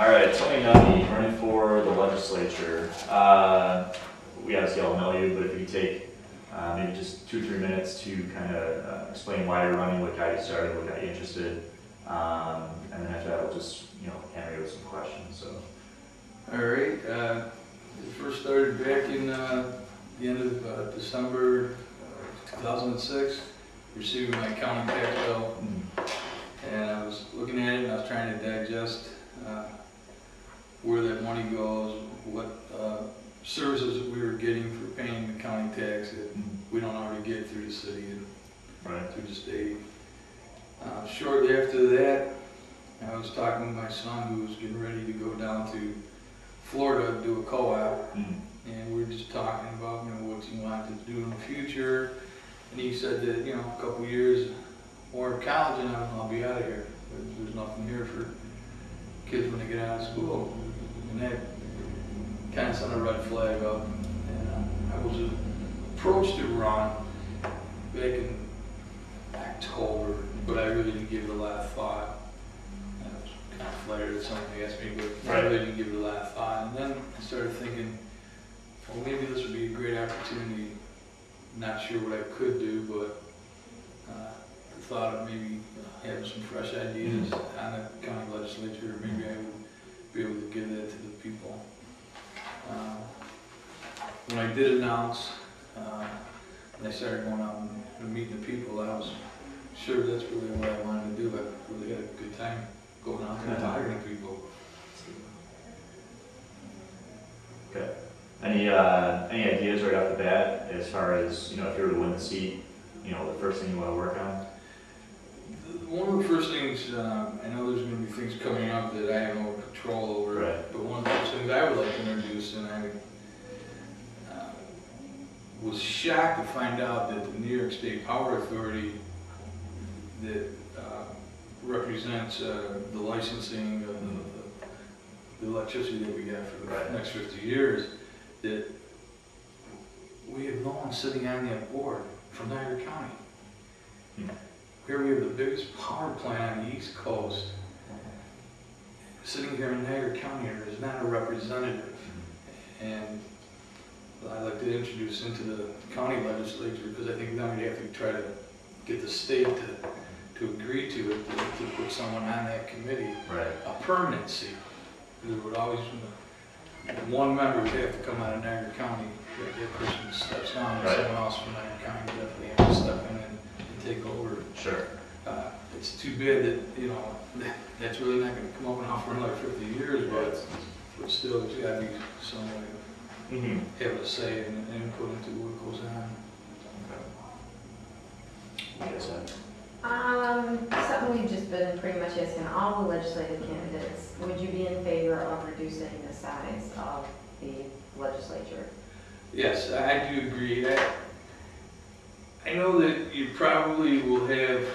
All right, Tony Nemi, running for the legislature. We obviously all know you, but if you could take maybe just 2-3 minutes to kind of explain why you're running, what got you started, what got you interested, and then after that we'll just hammer you with some questions. So. All right. It first started back in the end of December 2006, receiving my county tax bill, and I was looking at it and I was trying to digest where that money goes, what services that we were getting for paying the county tax that we don't already get through the city and through the state. Shortly after that, I was talking with my son, who was getting ready to go down to Florida to do a co-op, and we were just talking about what he wanted to do in the future. And he said that a couple years more of college and I'll be out of here. There's nothing here for kids when they get out of school, and that kind of sent a red flag up. And I was approached to run back in October, but I really didn't give it a lot of thought. I was kind of flattered that somebody asked me, but I really didn't give it a lot of thought. And then I started thinking, well, maybe this would be a great opportunity. Not sure what I could do, but the thought of maybe having some fresh ideas on the county legislature, maybe I would be able to give that to the people. When I did announce, and I started going out and meeting the people, I was sure that's really what I wanted to do. I really had a good time going out there and talking to people. Okay. Any ideas right off the bat as far as if you were to win the seat, the first thing you want to work on? One of the first things, I know there's going to be things coming up that I have no control over, but one of the first things I would like to introduce, and I was shocked to find out that the New York State Power Authority that represents the licensing of the electricity that we have for the next 50 years, that we have no one sitting on that board from Niagara County. Here we have the biggest power plant on the East Coast. Sitting here in Niagara County, there is not a representative. And I'd like to introduce into the county legislature, because I think now we have to try to get the state to agree to it, to put someone on that committee, a permanent seat. There would always one member would have to come out of Niagara County. That person steps down, and someone else from Niagara County would definitely have to step in and take over. Sure. It's too bad that that's really not going to come up and off for another 50 years, but still, there's got to be some way of having a say and input into what goes on. Something we've just been pretty much asking all the legislative candidates. Would you be in favor of reducing the size of the legislature? Yes, I do agree. I know that you probably will have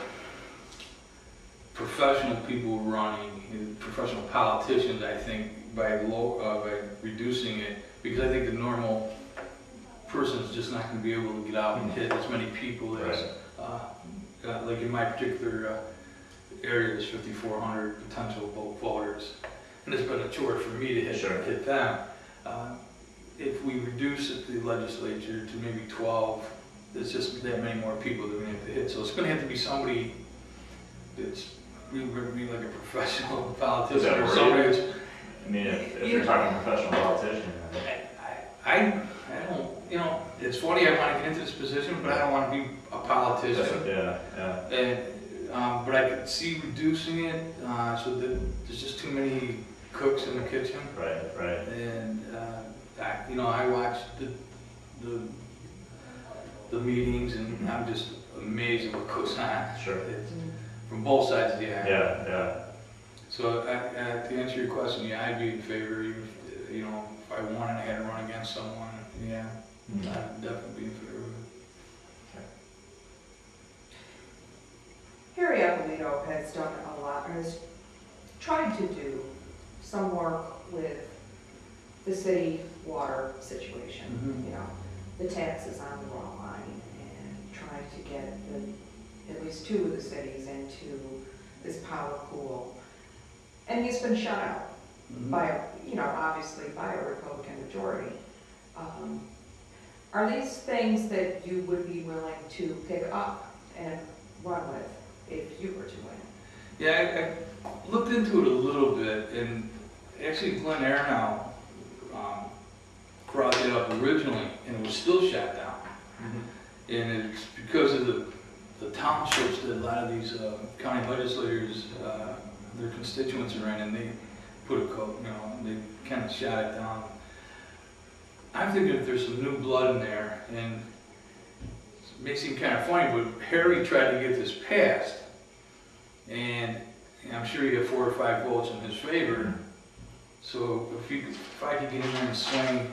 professional people running, professional politicians, I think, by reducing it, because I think the normal person is just not going to be able to get out and hit as many people as, like in my particular area, there's 5,400 potential voters, and it's been a chore for me to hit them. If we reduce it, the legislature, to maybe 12, there's just that many more people that we have to hit. So it's going to have to be somebody that's really going to be like a professional politician or somebody that's... I mean, if you're talking professional politician. I don't, it's funny, I want to get into this position, but I don't want to be a politician. And, but I could see reducing it so that there's just too many cooks in the kitchen. And, I watch the meetings, and I'm just amazed at what goes on. From both sides of the aisle. So to answer your question, I'd be in favor. Even if I wanted, I had to run against someone. I'd definitely be in favor of it. Harry Appledo has done a lot, or has tried to do some work with the city water situation. The taxes on the raw line, and trying to get at least 2 of the cities into this power pool. And he's been shut out. by, obviously by a Republican majority. Are these things that you would be willing to pick up and run with if you were to win? Yeah, I looked into it a little bit, and actually Glenn Aernow brought it up originally, and it was still shot down. And it's because of the townships that a lot of these county legislators, their constituents are in, and they put a code, they kind of shot it down. I'm thinking if there's some new blood in there, and it may seem kind of funny, but Harry tried to get this passed, and I'm sure he had 4 or 5 votes in his favor. So if I could get in there and swing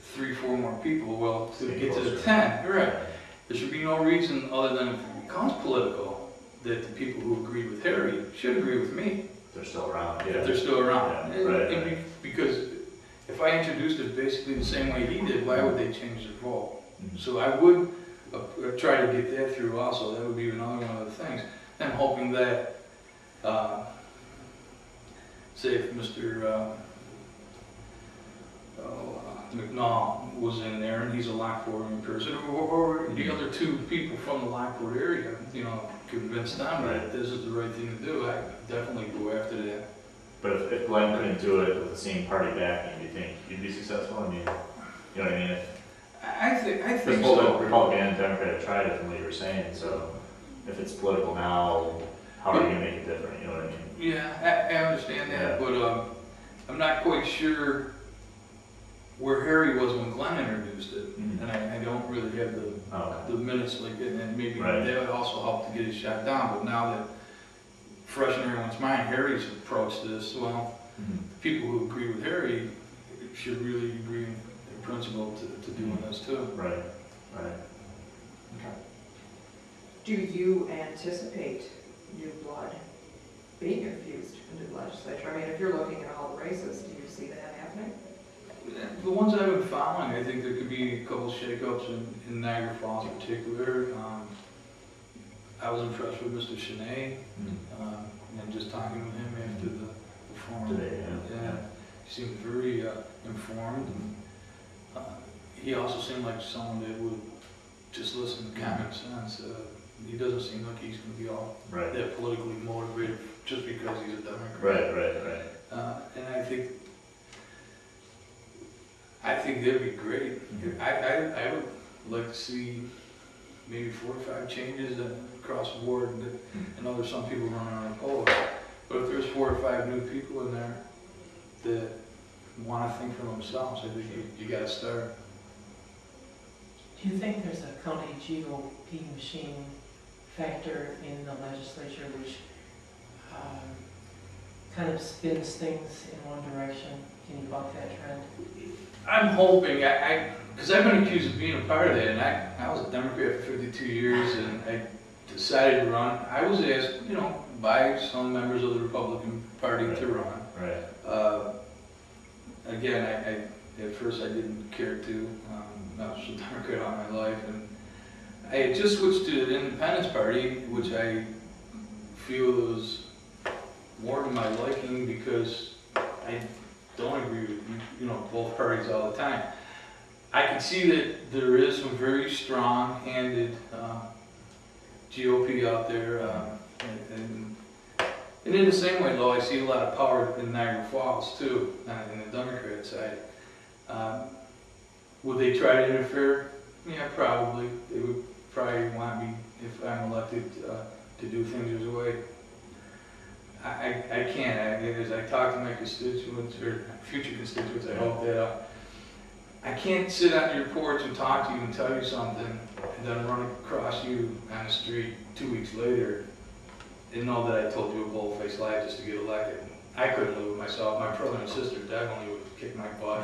3, 4 more people, well, to get to the 10, right? There should be no reason other than if it becomes political that the people who agreed with Harry should agree with me. They're still around, yeah. If they're still around. Yeah, right. Because if I introduced it basically the same way he did, why would they change their vote? So I would try to get that through also. That would be another one of the things. I'm hoping that, say if Mr. McNall was in there and he's a Lockport person, or the other 2 people from the Lockport area, convince them that this is the right thing to do, I definitely go after that. But if Glenn couldn't do it with the same party backing, do you think you'd be successful? I mean, you know what I mean? I think Both so. Republican and Democrat have tried it from what you were saying, so if it's political now, how are you gonna make it different, you know what I mean? Yeah, I understand that, but I'm not quite sure where Harry was when Glenn introduced it, and I don't really have the minutes like it, and maybe that would also help to get it shot down. But now that fresh in everyone's mind, Harry's approached this, well, people who agree with Harry should really agree in principle to doing this too. Right. Okay. Do you anticipate new blood being infused into the legislature? I mean, if you're looking at all the races, do you see that happening? The ones I've been following, I think there could be a couple shakeups in Niagara Falls in particular. I was impressed with Mr. Cheney, and just talking with him after the forum. Today, yeah. He seemed very informed, and he also seemed like someone that would just listen to common sense. He doesn't seem like he's going to be all that politically motivated just because he's a Democrat. Right. And I think that'd be great. I would like to see maybe 4 or 5 changes across the board. I know there's some people running on polls, but if there's 4 or 5 new people in there that want to think for themselves, I think you got to start. Do you think there's a county GOP machine factor in the legislature which kind of spins things in one direction? Can you buck that trend? I'm hoping, because I've been accused of being a part of that, and I was a Democrat for 52 years, and I decided to run. I was asked, by some members of the Republican Party to run. Right. Again, at first I didn't care to. I was a Democrat all my life, and I had just switched to the Independence Party, which I feel was more to my liking because I don't agree with both parties all the time. I can see that there is some very strong-handed GOP out there, and in the same way, though, I see a lot of power in Niagara Falls too, in the Democrat side. Would they try to interfere? Yeah, probably. They would probably want me, if I'm elected, to do things their way. I can't. As I talk to my constituents, or future constituents, I hope that I can't sit on your porch and talk to you and tell you something, and then run across you on the street 2 weeks later and know that I told you a bold-faced lie just to get elected. I couldn't live with myself. My brother and sister definitely would kick my butt.